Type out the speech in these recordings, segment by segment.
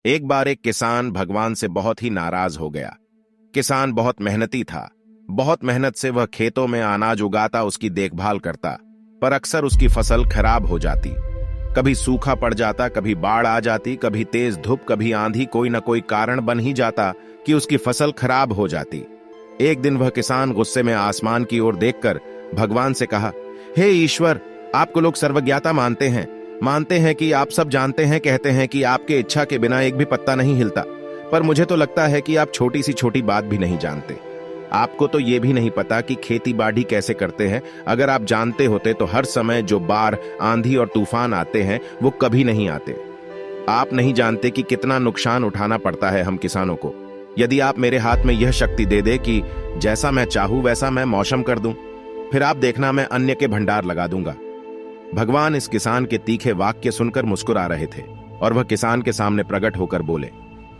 एक बार एक किसान भगवान से बहुत ही नाराज हो गया। किसान बहुत मेहनती था। बहुत मेहनत से वह खेतों में अनाज उगाता, उसकी देखभाल करता, पर अक्सर उसकी फसल खराब हो जाती। कभी सूखा पड़ जाता, कभी बाढ़ आ जाती, कभी तेज धूप, कभी आंधी, कोई न कोई कारण बन ही जाता कि उसकी फसल खराब हो जाती। एक दिन वह किसान गुस्से में आसमान की ओर देखकर भगवान से कहा, हे ईश्वर, आपको लोग सर्वज्ञाता मानते हैं कि आप सब जानते हैं, कहते हैं कि आपके इच्छा के बिना एक भी पत्ता नहीं हिलता, पर मुझे तो लगता है कि आप छोटी सी छोटी बात भी नहीं जानते। आपको तो ये भी नहीं पता कि खेती बाड़ी कैसे करते हैं। अगर आप जानते होते तो हर समय जो बाढ़, आंधी और तूफान आते हैं वो कभी नहीं आते। आप नहीं जानते कि कितना नुकसान उठाना पड़ता है हम किसानों को। यदि आप मेरे हाथ में यह शक्ति दे दे कि जैसा मैं चाहूं वैसा मैं मौसम कर दूं, फिर आप देखना मैं अन्न के भंडार लगा दूंगा। भगवान इस किसान के तीखे वाक्य सुनकर मुस्कुरा रहे थे और वह किसान के सामने प्रकट होकर बोले,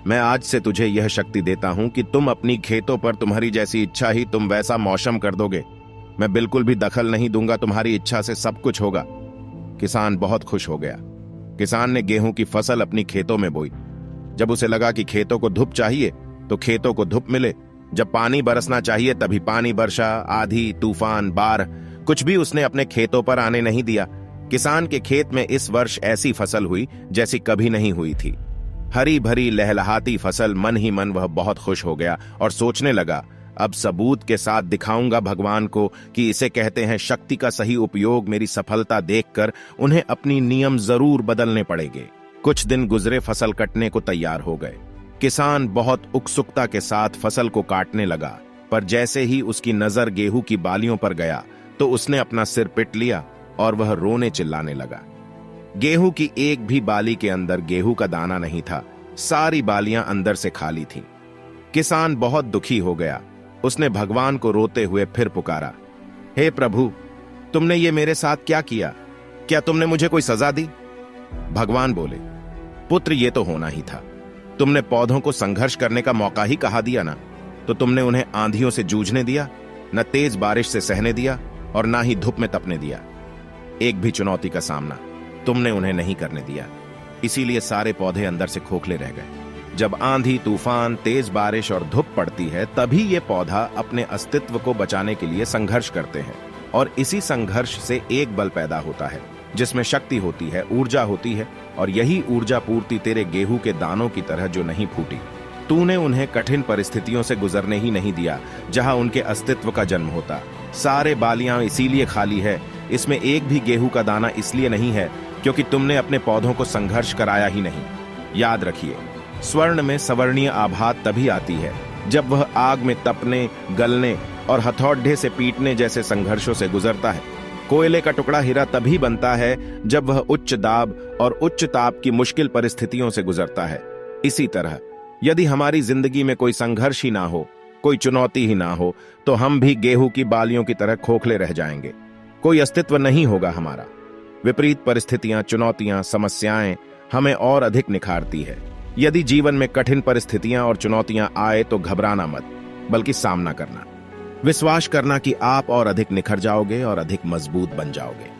मैं आज से तुझे यह शक्ति देता हूं कि तुम अपनी खेतों पर तुम्हारी जैसी इच्छा ही तुम वैसा मौसम कर दोगे। मैं बिल्कुल भी दखल नहीं दूंगा, तुम्हारी इच्छा से सब कुछ होगा। किसान बहुत खुश हो गया। किसान ने गेहूं की फसल अपनी खेतों में बोई। जब उसे लगा कि खेतों को धूप चाहिए तो खेतों को धूप मिले, जब पानी बरसना चाहिए तभी पानी बरसा। आधी, तूफान, बाढ़, कुछ भी उसने अपने खेतों पर आने नहीं दिया। किसान के खेत में इस वर्ष ऐसी फसल हुई जैसी कभी नहीं हुई थी। हरी भरी लहलहाती फसल। मन ही मन वह बहुत खुश हो गया और सोचने लगा, अब सबूत के साथ दिखाऊंगा भगवान को कि इसे कहते हैं शक्ति का सही उपयोग। मेरी सफलता देखकर उन्हें अपनी नियम जरूर बदलने पड़ेंगे। कुछ दिन गुजरे, फसल कटने को तैयार हो गए। किसान बहुत उत्सुकता के साथ फसल को काटने लगा, पर जैसे ही उसकी नजर गेहूं की बालियों पर गया तो उसने अपना सिर पिट लिया और वह रोने चिल्लाने लगा। गेहूं की एक भी बाली के अंदर गेहूं का दाना नहीं था। सारी बालियां अंदर से खाली थीं। किसान बहुत दुखी हो गया। उसने भगवान को रोते हुए फिर पुकारा, हे प्रभु, तुमने ये मेरे साथ क्या किया? क्या तुमने मुझे कोई सजा दी? भगवान बोले, पुत्र, ये तो होना ही था। तुमने पौधों को संघर्ष करने का मौका ही कहा दिया ना, तो तुमने उन्हें आंधियों से जूझने दिया, न तेज बारिश से सहने दिया और ना ही धूप में तपने दिया। एक भी चुनौती का सामना तुमने उन्हें नहीं करने दिया। इसीलिए सारे पौधे अंदर से खोखले रह गए। जब आंधी, तूफान, तेज बारिश और धूप पड़ती है तभी ये पौधा अपने अस्तित्व को बचाने के लिए संघर्ष करते हैं, और इसी संघर्ष से एक बल पैदा होता है जिसमें शक्ति होती है, ऊर्जा होती है, और यही ऊर्जा पूर्ति तेरे गेहूं के दानों की तरह जो नहीं फूटी। तूने उन्हें कठिन परिस्थितियों से गुजरने ही नहीं दिया जहां उनके अस्तित्व का जन्म होता। सारे बालियां इसीलिए खाली है, इसमें एक भी गेहूं का दाना इसलिए नहीं है क्योंकि तुमने अपने पौधों को संघर्ष कराया ही नहीं। याद रखिए, स्वर्ण में सवर्णीय आभात तभी आती है जब वह आग में तपने, गलने और हथौड़े से पीटने जैसे संघर्षों से गुजरता है। कोयले का टुकड़ा हीरा तभी बनता है जब वह उच्च दाब और उच्च ताप की मुश्किल परिस्थितियों से गुजरता है। इसी तरह यदि हमारी जिंदगी में कोई संघर्ष ही ना हो, कोई चुनौती ही ना हो, तो हम भी गेहूं की बालियों की तरह खोखले रह जाएंगे। कोई अस्तित्व नहीं होगा हमारा। विपरीत परिस्थितियां, चुनौतियां, समस्याएं हमें और अधिक निखारती है। यदि जीवन में कठिन परिस्थितियां और चुनौतियां आए तो घबराना मत, बल्कि सामना करना। विश्वास करना कि आप और अधिक निखर जाओगे और अधिक मजबूत बन जाओगे।